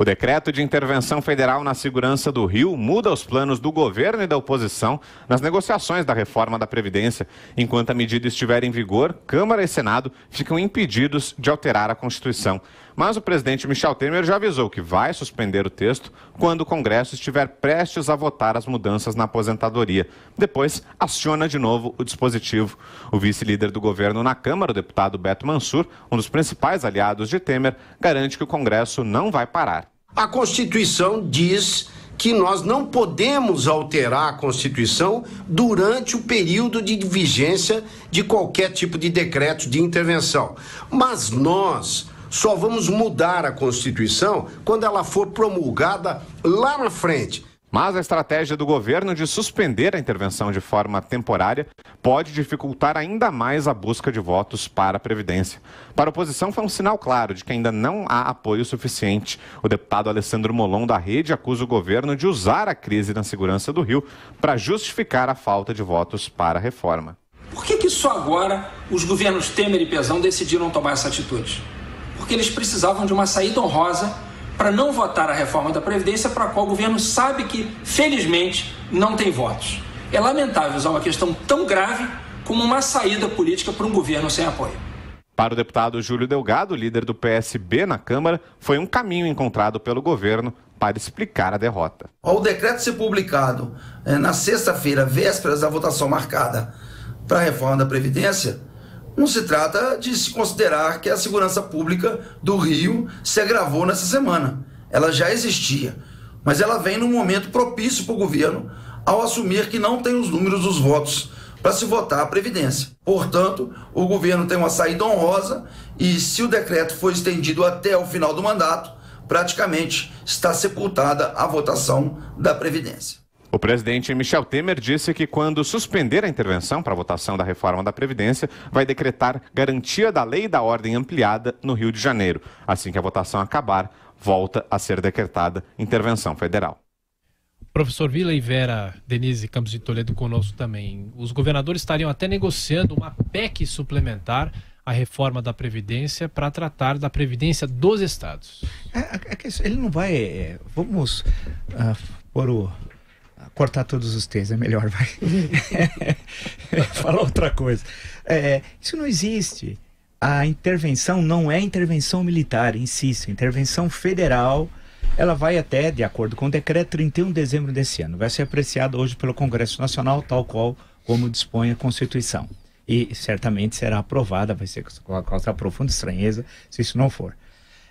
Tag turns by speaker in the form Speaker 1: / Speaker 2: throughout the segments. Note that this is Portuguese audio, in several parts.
Speaker 1: O decreto de intervenção federal na segurança do Rio muda os planos do governo e da oposição nas negociações da reforma da Previdência. Enquanto a medida estiver em vigor, Câmara e Senado ficam impedidos de alterar a Constituição. Mas o presidente Michel Temer já avisou que vai suspender o texto quando o Congresso estiver prestes a votar as mudanças na aposentadoria. Depois, aciona de novo o dispositivo. O vice-líder do governo na Câmara, o deputado Beto Mansur, um dos principais aliados de Temer, garante que o Congresso não vai parar.
Speaker 2: A Constituição diz que nós não podemos alterar a Constituição durante o período de vigência de qualquer tipo de decreto de intervenção. Mas nós só vamos mudar a Constituição quando ela for promulgada lá na frente.
Speaker 1: Mas a estratégia do governo de suspender a intervenção de forma temporária pode dificultar ainda mais a busca de votos para a Previdência. Para a oposição foi um sinal claro de que ainda não há apoio suficiente. O deputado Alessandro Molon da Rede acusa o governo de usar a crise na segurança do Rio para justificar a falta de votos para a reforma.
Speaker 3: Por que só agora os governos Temer e Pezão decidiram tomar essa atitude? Porque eles precisavam de uma saída honrosa para não votar a reforma da Previdência, para a qual o governo sabe que, felizmente, não tem votos. É lamentável usar uma questão tão grave como uma saída política para um governo sem apoio.
Speaker 1: Para o deputado Júlio Delgado, líder do PSB na Câmara, foi um caminho encontrado pelo governo para explicar a derrota.
Speaker 4: Ao decreto ser publicado na sexta-feira, vésperas da votação marcada para a reforma da Previdência, não se trata de se considerar que a segurança pública do Rio se agravou nessa semana. Ela já existia, mas ela vem num momento propício para o governo ao assumir que não tem os números dos votos para se votar a Previdência. Portanto, o governo tem uma saída honrosa e, se o decreto for estendido até o final do mandato, praticamente está sepultada a votação da Previdência.
Speaker 1: O presidente Michel Temer disse que, quando suspender a intervenção para a votação da reforma da Previdência, vai decretar garantia da lei e da ordem ampliada no Rio de Janeiro. Assim que a votação acabar, volta a ser decretada intervenção federal.
Speaker 5: Professor Vila e Vera Denise Campos de Toledo conosco também. Os governadores estariam até negociando uma PEC suplementar à reforma da Previdência para tratar da Previdência dos estados.
Speaker 6: Ele não vai... vamos cortar todos os T's, é melhor, vai. Falar outra coisa. Isso não existe. A intervenção não é intervenção militar, insisto, intervenção federal. Ela vai até, de acordo com o decreto, 31 de dezembro desse ano. Vai ser apreciada hoje pelo Congresso Nacional, tal qual como dispõe a Constituição. E certamente será aprovada, vai ser causar profunda estranheza se isso não for.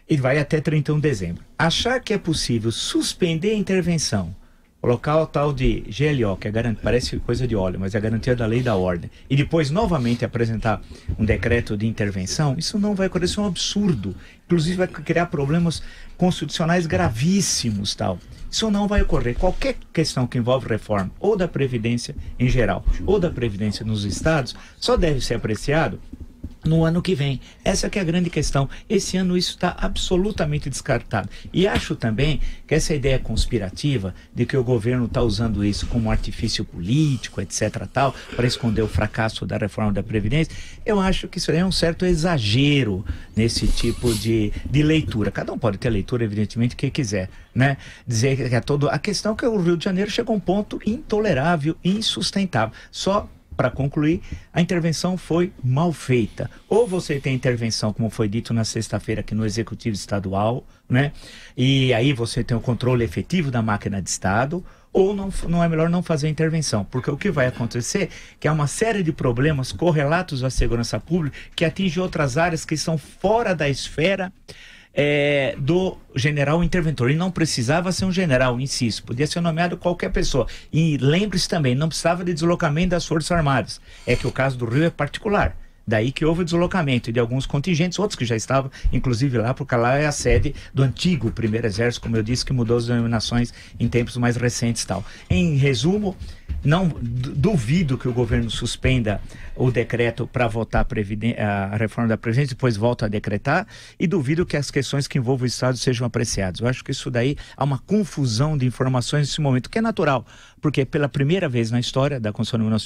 Speaker 6: E vai até 31 de dezembro. Achar que é possível suspender a intervenção, colocar o tal de GLO, que parece coisa de óleo, mas é a garantia da lei e da ordem, e depois novamente apresentar um decreto de intervenção, isso não vai ocorrer, isso é um absurdo. Inclusive vai criar problemas constitucionais gravíssimos, tal. Isso não vai ocorrer. Qualquer questão que envolve reforma, ou da Previdência em geral, ou da Previdência nos estados, só deve ser apreciado no ano que vem. Essa que é a grande questão. Esse ano isso está absolutamente descartado. E acho também que essa ideia conspirativa de que o governo está usando isso como artifício político, etc. tal, para esconder o fracasso da reforma da Previdência, eu acho que isso é um certo exagero nesse tipo de leitura. Cada um pode ter a leitura, evidentemente, que quiser, né? Dizer que é todo... A questão é que o Rio de Janeiro chegou a um ponto intolerável, insustentável. Só para concluir, a intervenção foi mal feita. Ou você tem intervenção, como foi dito na sexta-feira aqui no Executivo Estadual, né? E aí você tem o controle efetivo da máquina de Estado, ou não é melhor não fazer intervenção, porque o que vai acontecer é que há uma série de problemas correlatos à segurança pública que atingem outras áreas que são fora da esfera do general interventor. E não precisava ser um general, insisto, podia ser nomeado qualquer pessoa. E lembre-se também, não precisava de deslocamento das Forças Armadas. É que o caso do Rio é particular. Daí que houve o deslocamento de alguns contingentes, outros que já estavam, inclusive lá, porque lá é a sede do antigo Primeiro Exército, como eu disse, que mudou as denominações em tempos mais recentes e tal. Em resumo, duvido que o governo suspenda o decreto para votar a reforma da Previdência, depois volta a decretar, e duvido que as questões que envolvem o Estado sejam apreciadas. Eu acho que isso daí há uma confusão de informações nesse momento, que é natural, porque pela primeira vez na história da Constituição,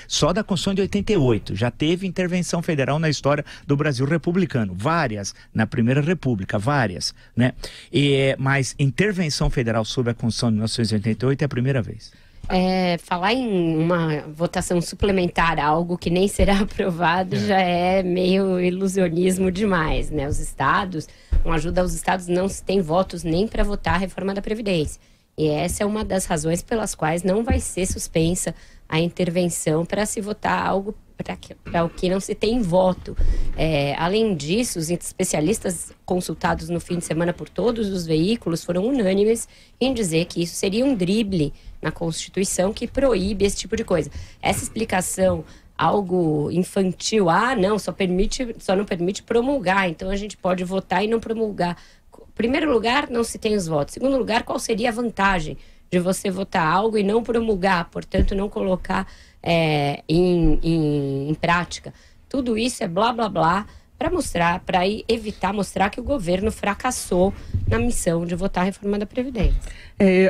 Speaker 6: só da Constituição de 88, já teve intervenção federal na história do Brasil republicano, várias, na Primeira República, várias, né? Mas intervenção federal sobre a Constituição de 1988 é a primeira vez.
Speaker 7: Falar em uma votação suplementar a algo que nem será aprovado já é meio ilusionismo demais, né? Os estados, com ajuda aos estados, não se tem votos nem para votar a reforma da Previdência. E essa é uma das razões pelas quais não vai ser suspensa a intervenção para se votar algo para o que não se tem voto. Além disso, os especialistas consultados no fim de semana por todos os veículos foram unânimes em dizer que isso seria um drible na Constituição que proíbe esse tipo de coisa. Essa explicação algo infantil, só não permite promulgar, então a gente pode votar e não promulgar. Em primeiro lugar, não se tem os votos. Em segundo lugar, qual seria a vantagem de você votar algo e não promulgar, portanto não colocar em prática? Tudo isso é blá blá blá para evitar mostrar que o governo fracassou na missão de votar a reforma da Previdência.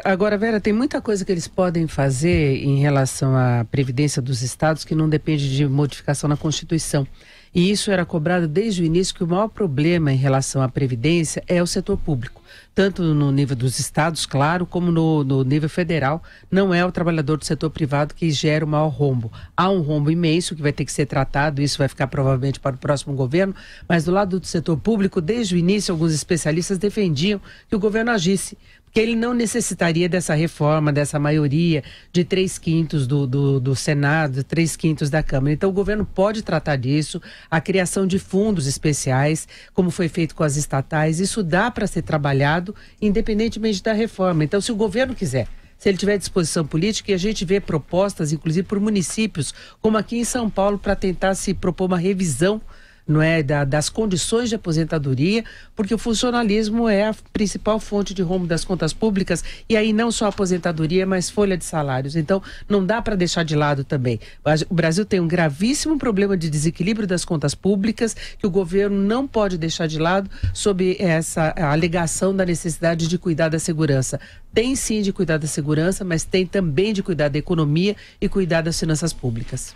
Speaker 8: Agora, Vera, tem muita coisa que eles podem fazer em relação à Previdência dos estados que não depende de modificação na Constituição. E isso era cobrado desde o início, que o maior problema em relação à Previdência é o setor público. Tanto no nível dos estados, claro, como no nível federal, não é o trabalhador do setor privado que gera o maior rombo. Há um rombo imenso que vai ter que ser tratado, isso vai ficar provavelmente para o próximo governo, mas do lado do setor público, desde o início, alguns especialistas defendiam que o governo agisse, porque ele não necessitaria dessa reforma, dessa maioria de 3/5 do Senado, 3/5 da Câmara. Então o governo pode tratar disso, a criação de fundos especiais, como foi feito com as estatais, isso dá para ser trabalhado independentemente da reforma. Então, se o governo quiser, se ele tiver disposição política, e a gente vê propostas, inclusive por municípios, como aqui em São Paulo, para tentar se propor uma revisão, não é, das condições de aposentadoria, porque o funcionalismo é a principal fonte de rombo das contas públicas, e aí não só a aposentadoria, mas folha de salários. Então, não dá para deixar de lado também. O Brasil tem um gravíssimo problema de desequilíbrio das contas públicas, que o governo não pode deixar de lado sob essa alegação da necessidade de cuidar da segurança. Tem sim de cuidar da segurança, mas tem também de cuidar da economia e cuidar das finanças públicas.